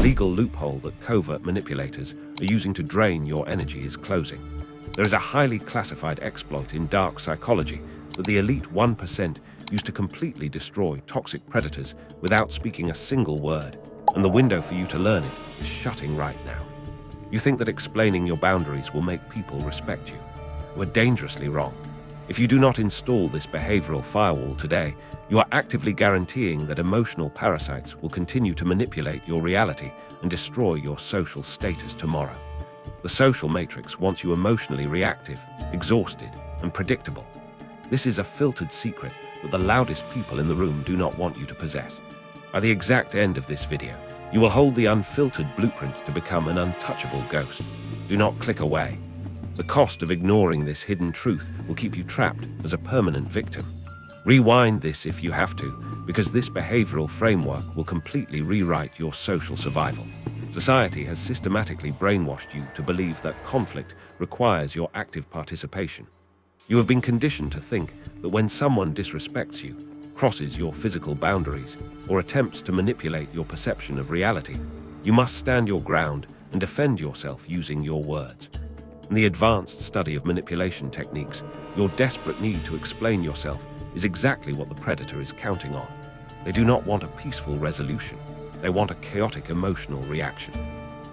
legal loophole that covert manipulators are using to drain your energy is closing. There is a highly classified exploit in dark psychology that the elite 1% use to completely destroy toxic predators without speaking a single word, and the window for you to learn it is shutting right now. You think that explaining your boundaries will make people respect you. You are dangerously wrong. If you do not install this behavioral firewall today, you are actively guaranteeing that emotional parasites will continue to manipulate your reality and destroy your social status tomorrow. The social matrix wants you emotionally reactive, exhausted, and predictable. This is a filtered secret that the loudest people in the room do not want you to possess. By the exact end of this video, you will hold the unfiltered blueprint to become an untouchable ghost. Do not click away. The cost of ignoring this hidden truth will keep you trapped as a permanent victim. Rewind this if you have to, because this behavioral framework will completely rewrite your social survival. Society has systematically brainwashed you to believe that conflict requires your active participation. You have been conditioned to think that when someone disrespects you, crosses your physical boundaries, or attempts to manipulate your perception of reality, you must stand your ground and defend yourself using your words. In the advanced study of manipulation techniques, your desperate need to explain yourself is exactly what the predator is counting on. They do not want a peaceful resolution. They want a chaotic emotional reaction.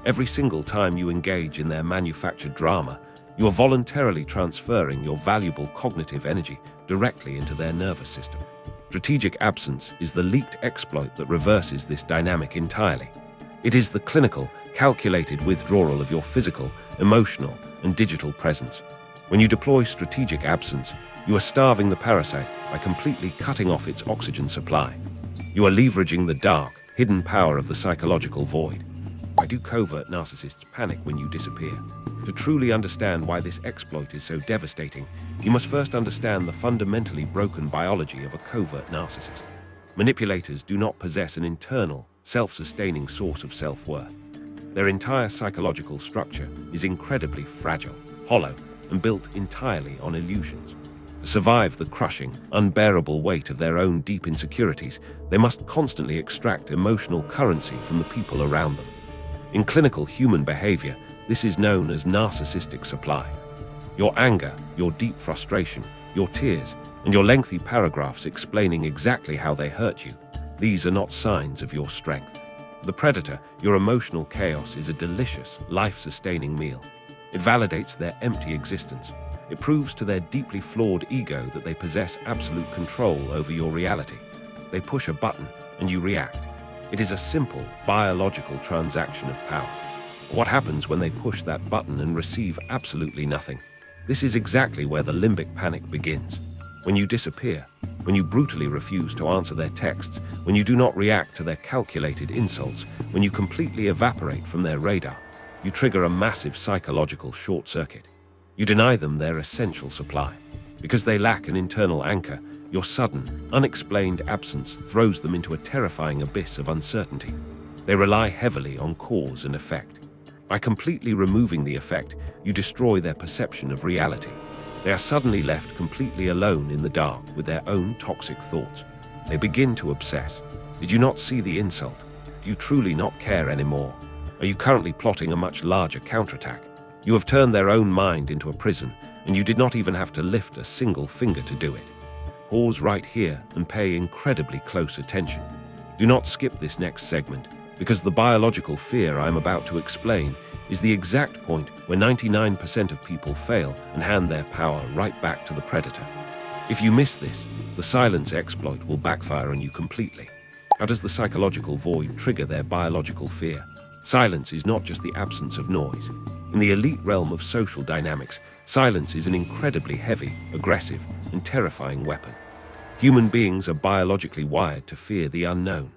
Every single time you engage in their manufactured drama, you are voluntarily transferring your valuable cognitive energy directly into their nervous system. Strategic absence is the leaked exploit that reverses this dynamic entirely. It is the clinical, calculated withdrawal of your physical, emotional, and digital presence. When you deploy strategic absence, you are starving the parasite by completely cutting off its oxygen supply. You are leveraging the dark, hidden power of the psychological void. Why do covert narcissists panic when you disappear? To truly understand why this exploit is so devastating, you must first understand the fundamentally broken biology of a covert narcissist. Manipulators do not possess an internal, self-sustaining source of self-worth. Their entire psychological structure is incredibly fragile, hollow, and built entirely on illusions. To survive the crushing, unbearable weight of their own deep insecurities, they must constantly extract emotional currency from the people around them. In clinical human behavior, this is known as narcissistic supply. Your anger, your deep frustration, your tears, and your lengthy paragraphs explaining exactly how they hurt you, these are not signs of your strength. For the predator, your emotional chaos is a delicious, life-sustaining meal. It validates their empty existence. It proves to their deeply flawed ego that they possess absolute control over your reality. They push a button and you react. It is a simple, biological transaction of power. What happens when they push that button and receive absolutely nothing? This is exactly where the limbic panic begins. When you disappear, when you brutally refuse to answer their texts, when you do not react to their calculated insults, when you completely evaporate from their radar, you trigger a massive psychological short circuit. You deny them their essential supply. Because they lack an internal anchor, your sudden, unexplained absence throws them into a terrifying abyss of uncertainty. They rely heavily on cause and effect. By completely removing the effect, you destroy their perception of reality. They are suddenly left completely alone in the dark with their own toxic thoughts. They begin to obsess. Did you not see the insult? Do you truly not care anymore? Are you currently plotting a much larger counterattack? You have turned their own mind into a prison, and you did not even have to lift a single finger to do it. Pause right here and pay incredibly close attention. Do not skip this next segment, because the biological fear I am about to explain is the exact point where 99% of people fail and hand their power right back to the predator. If you miss this, the silence exploit will backfire on you completely. How does the psychological void trigger their biological fear? Silence is not just the absence of noise. In the elite realm of social dynamics, silence is an incredibly heavy, aggressive, and terrifying weapon. Human beings are biologically wired to fear the unknown.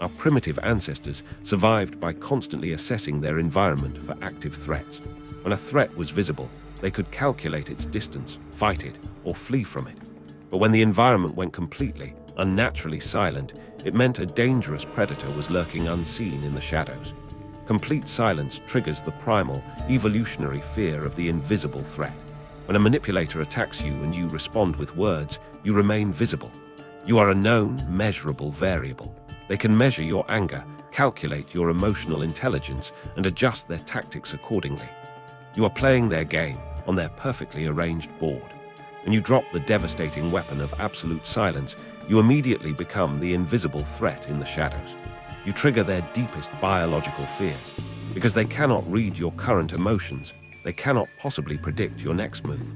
Our primitive ancestors survived by constantly assessing their environment for active threats. When a threat was visible, they could calculate its distance, fight it, or flee from it. But when the environment went completely, unnaturally silent, it meant a dangerous predator was lurking unseen in the shadows. Complete silence triggers the primal, evolutionary fear of the invisible threat. When a manipulator attacks you and you respond with words, you remain visible. You are a known, measurable variable. They can measure your anger, calculate your emotional intelligence, and adjust their tactics accordingly. You are playing their game on their perfectly arranged board. When you drop the devastating weapon of absolute silence, you immediately become the invisible threat in the shadows. You trigger their deepest biological fears. Because they cannot read your current emotions, they cannot possibly predict your next move.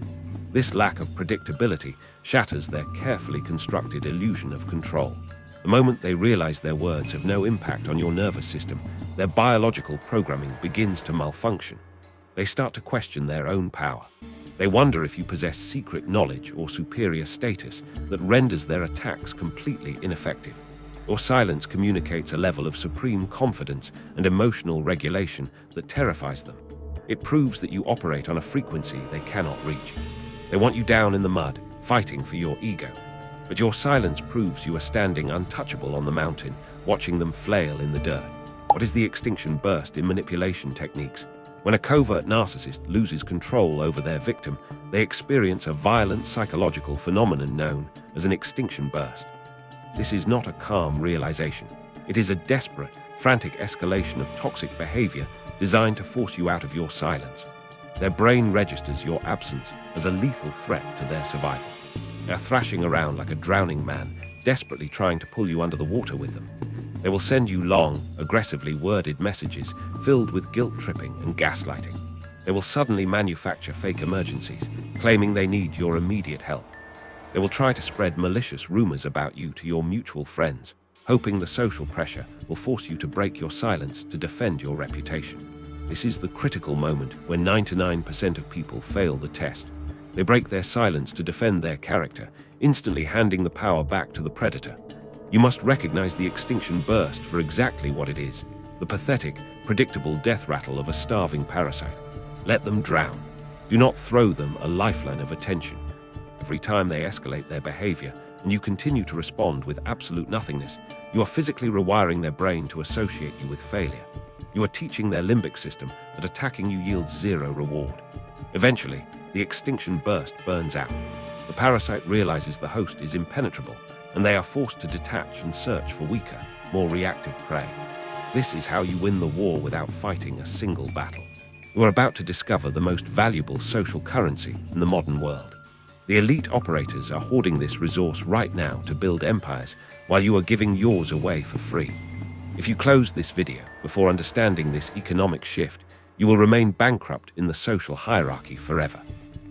This lack of predictability shatters their carefully constructed illusion of control. The moment they realize their words have no impact on your nervous system, their biological programming begins to malfunction. They start to question their own power. They wonder if you possess secret knowledge or superior status that renders their attacks completely ineffective. Your silence communicates a level of supreme confidence and emotional regulation that terrifies them. It proves that you operate on a frequency they cannot reach. They want you down in the mud, fighting for your ego. But your silence proves you are standing untouchable on the mountain, watching them flail in the dirt. What is the extinction burst in manipulation techniques? When a covert narcissist loses control over their victim, they experience a violent psychological phenomenon known as an extinction burst. This is not a calm realization. It is a desperate, frantic escalation of toxic behavior designed to force you out of your silence. Their brain registers your absence as a lethal threat to their survival. They are thrashing around like a drowning man, desperately trying to pull you under the water with them. They will send you long, aggressively worded messages filled with guilt-tripping and gaslighting. They will suddenly manufacture fake emergencies, claiming they need your immediate help. They will try to spread malicious rumors about you to your mutual friends, hoping the social pressure will force you to break your silence to defend your reputation. This is the critical moment when 99% of people fail the test. They break their silence to defend their character, instantly handing the power back to the predator. You must recognize the extinction burst for exactly what it is: the pathetic, predictable death rattle of a starving parasite. Let them drown. Do not throw them a lifeline of attention. Every time they escalate their behavior and you continue to respond with absolute nothingness, you are physically rewiring their brain to associate you with failure. You are teaching their limbic system that attacking you yields zero reward. Eventually, the extinction burst burns out. The parasite realizes the host is impenetrable, and they are forced to detach and search for weaker, more reactive prey. This is how you win the war without fighting a single battle. You are about to discover the most valuable social currency in the modern world. The elite operators are hoarding this resource right now to build empires, while you are giving yours away for free. If you close this video before understanding this economic shift, you will remain bankrupt in the social hierarchy forever.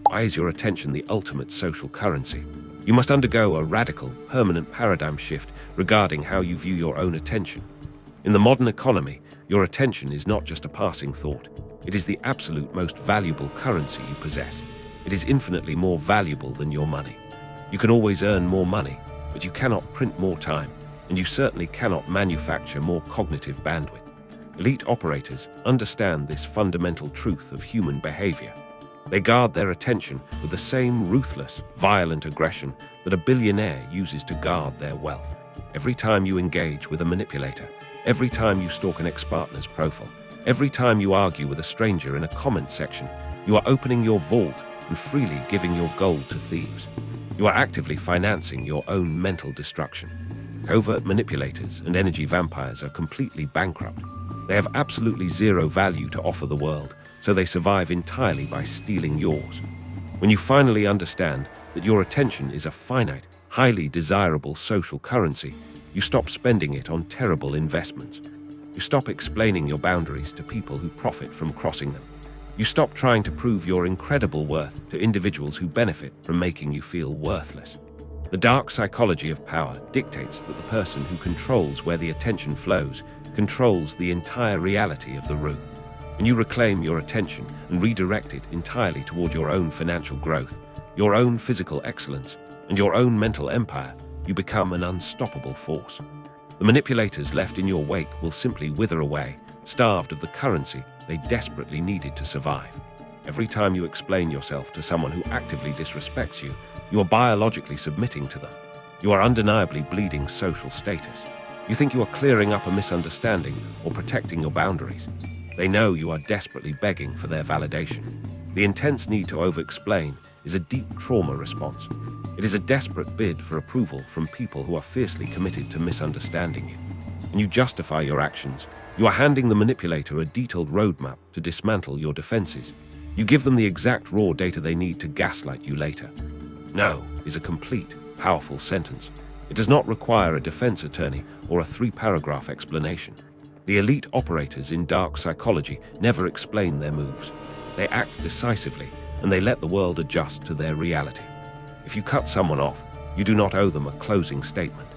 Why is your attention the ultimate social currency? You must undergo a radical, permanent paradigm shift regarding how you view your own attention. In the modern economy, your attention is not just a passing thought. It is the absolute most valuable currency you possess. It is infinitely more valuable than your money. You can always earn more money, but you cannot print more time, and you certainly cannot manufacture more cognitive bandwidth. Elite operators understand this fundamental truth of human behavior. They guard their attention with the same ruthless, violent aggression that a billionaire uses to guard their wealth. Every time you engage with a manipulator, every time you stalk an ex-partner's profile, every time you argue with a stranger in a comment section, you are opening your vault and freely giving your gold to thieves. You are actively financing your own mental destruction. Covert manipulators and energy vampires are completely bankrupt. They have absolutely zero value to offer the world, so they survive entirely by stealing yours. When you finally understand that your attention is a finite, highly desirable social currency, you stop spending it on terrible investments. You stop explaining your boundaries to people who profit from crossing them. You stop trying to prove your incredible worth to individuals who benefit from making you feel worthless. The dark psychology of power dictates that the person who controls where the attention flows controls the entire reality of the room. When you reclaim your attention and redirect it entirely toward your own financial growth, your own physical excellence, and your own mental empire, you become an unstoppable force. The manipulators left in your wake will simply wither away, starved of the currency they desperately needed to survive. Every time you explain yourself to someone who actively disrespects you, you are biologically submitting to them. You are undeniably bleeding social status. You think you are clearing up a misunderstanding or protecting your boundaries. They know you are desperately begging for their validation. The intense need to over-explain is a deep trauma response. It is a desperate bid for approval from people who are fiercely committed to misunderstanding you. and you justify your actions, you are handing the manipulator a detailed roadmap to dismantle your defenses. You give them the exact raw data they need to gaslight you later. No is a complete, powerful sentence. It does not require a defense attorney or a 3-paragraph explanation. The elite operators in dark psychology never explain their moves. They act decisively, and they let the world adjust to their reality. If you cut someone off, you do not owe them a closing statement.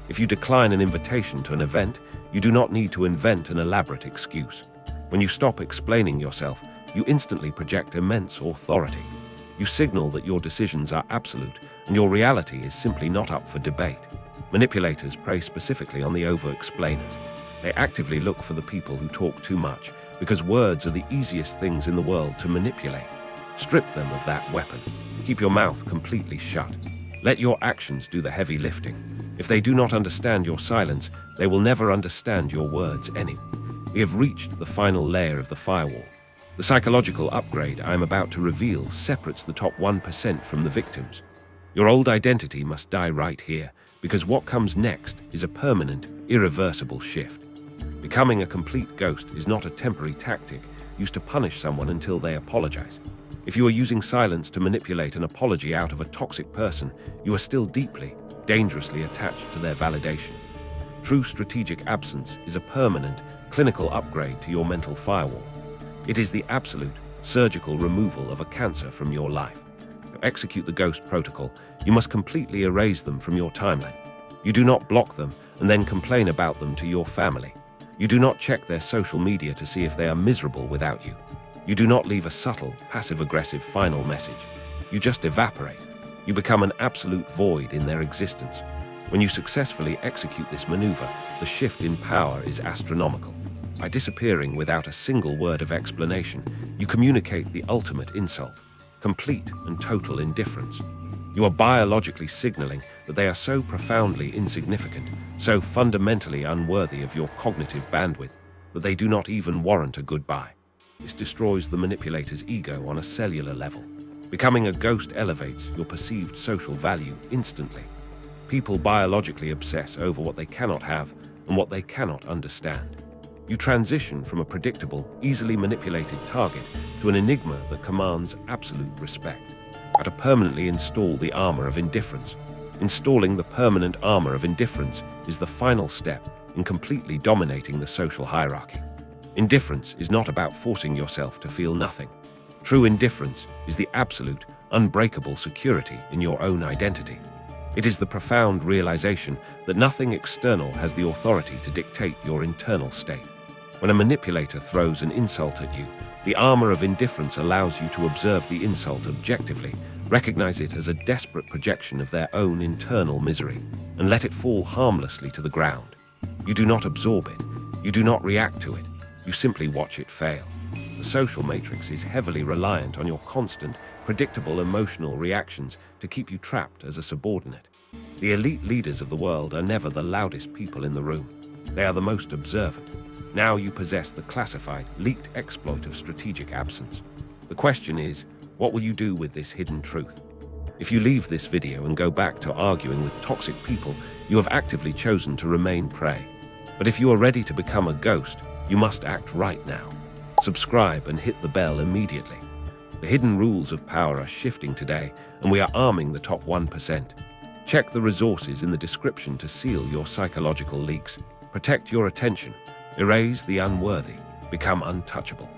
If you decline an invitation to an event, you do not need to invent an elaborate excuse. When you stop explaining yourself, you instantly project immense authority. You signal that your decisions are absolute, and your reality is simply not up for debate. Manipulators prey specifically on the over-explainers. They actively look for the people who talk too much, because words are the easiest things in the world to manipulate. Strip them of that weapon. Keep your mouth completely shut. Let your actions do the heavy lifting. If they do not understand your silence, they will never understand your words anyway. We have reached the final layer of the firewall. The psychological upgrade I am about to reveal separates the top 1% from the victims. Your old identity must die right here, because what comes next is a permanent, irreversible shift. Becoming a complete ghost is not a temporary tactic used to punish someone until they apologize. If you are using silence to manipulate an apology out of a toxic person, you are still deeply, dangerously attached to their validation. True strategic absence is a permanent, clinical upgrade to your mental firewall. It is the absolute, surgical removal of a cancer from your life. To execute the ghost protocol, you must completely erase them from your timeline. You do not block them and then complain about them to your family. You do not check their social media to see if they are miserable without you. You do not leave a subtle, passive-aggressive final message. You just evaporate. You become an absolute void in their existence. When you successfully execute this maneuver, the shift in power is astronomical. By disappearing without a single word of explanation, you communicate the ultimate insult, complete and total indifference. You are biologically signaling that they are so profoundly insignificant, so fundamentally unworthy of your cognitive bandwidth, that they do not even warrant a goodbye. This destroys the manipulator's ego on a cellular level. Becoming a ghost elevates your perceived social value instantly. People biologically obsess over what they cannot have and what they cannot understand. You transition from a predictable, easily manipulated target to an enigma that commands absolute respect. How to permanently install the armor of indifference. Installing the permanent armor of indifference is the final step in completely dominating the social hierarchy. Indifference is not about forcing yourself to feel nothing. True indifference is the absolute, unbreakable security in your own identity. It is the profound realization that nothing external has the authority to dictate your internal state. When a manipulator throws an insult at you, the armor of indifference allows you to observe the insult objectively, recognize it as a desperate projection of their own internal misery, and let it fall harmlessly to the ground. You do not absorb it. You do not react to it. You simply watch it fail. The social matrix is heavily reliant on your constant, predictable emotional reactions to keep you trapped as a subordinate. The elite leaders of the world are never the loudest people in the room. They are the most observant. Now you possess the classified, leaked exploit of strategic absence. The question is, what will you do with this hidden truth? If you leave this video and go back to arguing with toxic people, you have actively chosen to remain prey. But if you are ready to become a ghost, you must act right now. Subscribe and hit the bell immediately. The hidden rules of power are shifting today, and we are arming the top 1%. Check the resources in the description to seal your psychological leaks. Protect your attention. Erase the unworthy. Become untouchable.